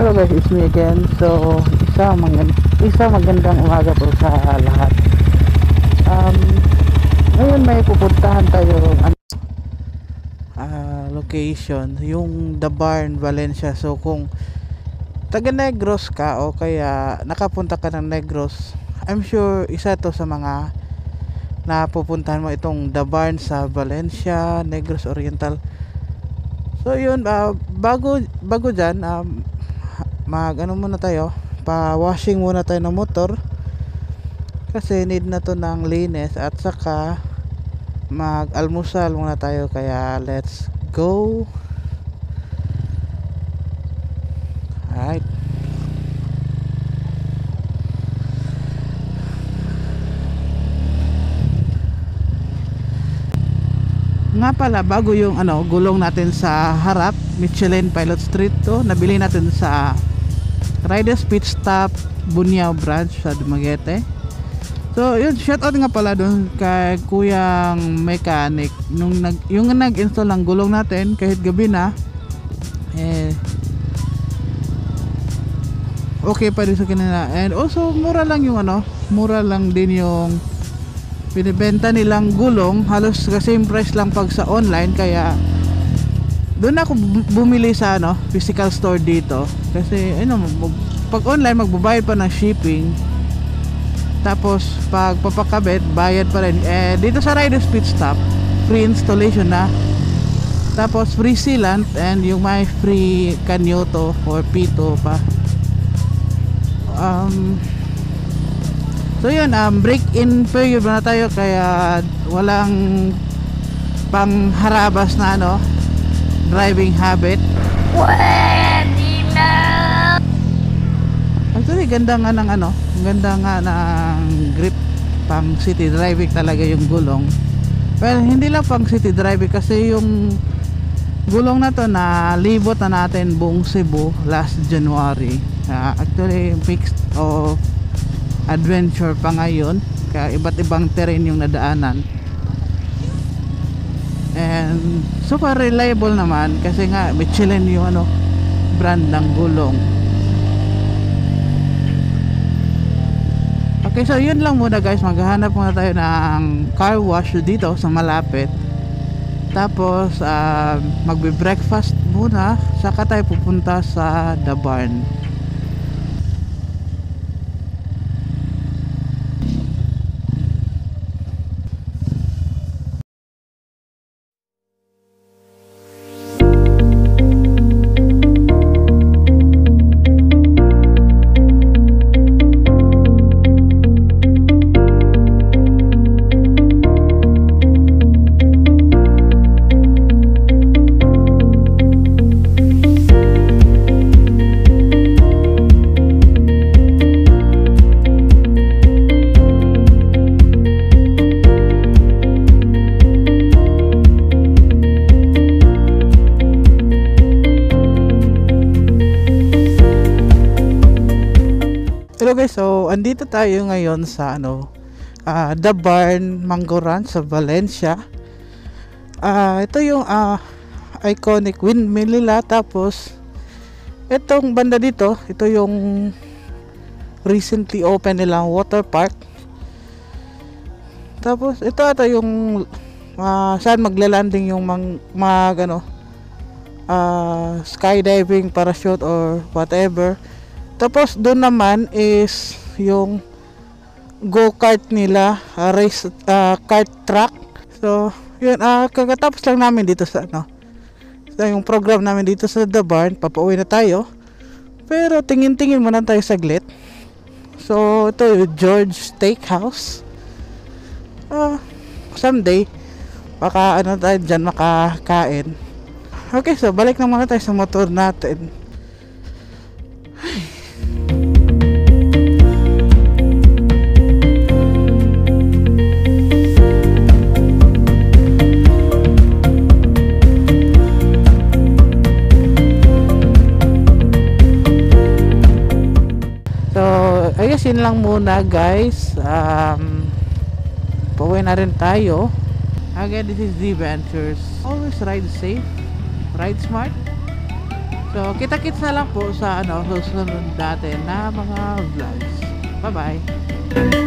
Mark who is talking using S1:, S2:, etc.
S1: Hello guys, it's me again. So, magandang umaga po sa lahat. Ngayon may pupuntahan tayo location, yung The Barn, Valencia. So, kung taga Negros ka o kaya nakapunta ka ng Negros, I'm sure isa to sa mga napupuntahan mo, itong The Barn sa Valencia, Negros Oriental. So yun, bago dyan, muna tayo, pa-washing muna tayo ng motor kasi need na to ng linis, at saka mag-almusal muna tayo, kaya let's go. Alright. Nga pala, bago yung gulong natin sa harap, Michelin Pilot Street, to nabili natin sa Riders Pit Stop Bunyao branch sa Dumaguete. So yun, shout out nga pala doon kay kuyang mechanic yung nag-install ng gulong natin kahit gabi na, okay pa rin sa kanila. And also mura lang din yung binibenta nilang gulong, halos the same price lang pag sa online. Kaya doon ako bumili sa physical store dito, kasi pag online magbabayad pa ng shipping, tapos pag papakabit bayad pa rin. Dito sa Riders Pit Stop free installation na, tapos free sealant, and yung may free kanyoto or pito pa. So yun, break-in period na tayo, kaya walang pangharabas na driving habit. Pwede na! Actually, ganda nga ng grip, pang city driving talaga yung gulong. Pero hindi lang pang city driving, kasi yung gulong na to na libot na natin buong Cebu last January. Actually, mixed o adventure pa ngayon, kaya iba't ibang terrain yung nadaanan, and super reliable naman kasi nga Michelin yung brand ng gulong. Okay, so yun lang muna guys, maghahanap muna tayo ng car wash dito sa malapit, tapos magbe-breakfast muna, saka tayo pupunta sa The Barn. Hello guys, so andito tayo ngayon sa The Barn Mango Ranch sa Valencia. Ito yung iconic windmill nila, tapos itong banda dito, ito yung recently open nilang water park. Tapos ito ata yung saan maglalanding yung skydiving, parachute or whatever. Tapos doon naman is yung go-kart nila, race kart track. So yun, kakatapos lang namin dito sa so, yung program namin dito sa The Barn. Papauwi na tayo, pero tingin-tingin muna tayo saglit. So ito yung George Steakhouse. Someday baka tayo dyan makakain. Okay, so balik na muna tayo sa motor natin. I guess yun lang muna guys. Pauwi na rin tayo. Again, this is Z Ventures. Always ride safe, ride smart, So, kita-kits na lang po sa susunod natin na mga vlogs. Bye-bye.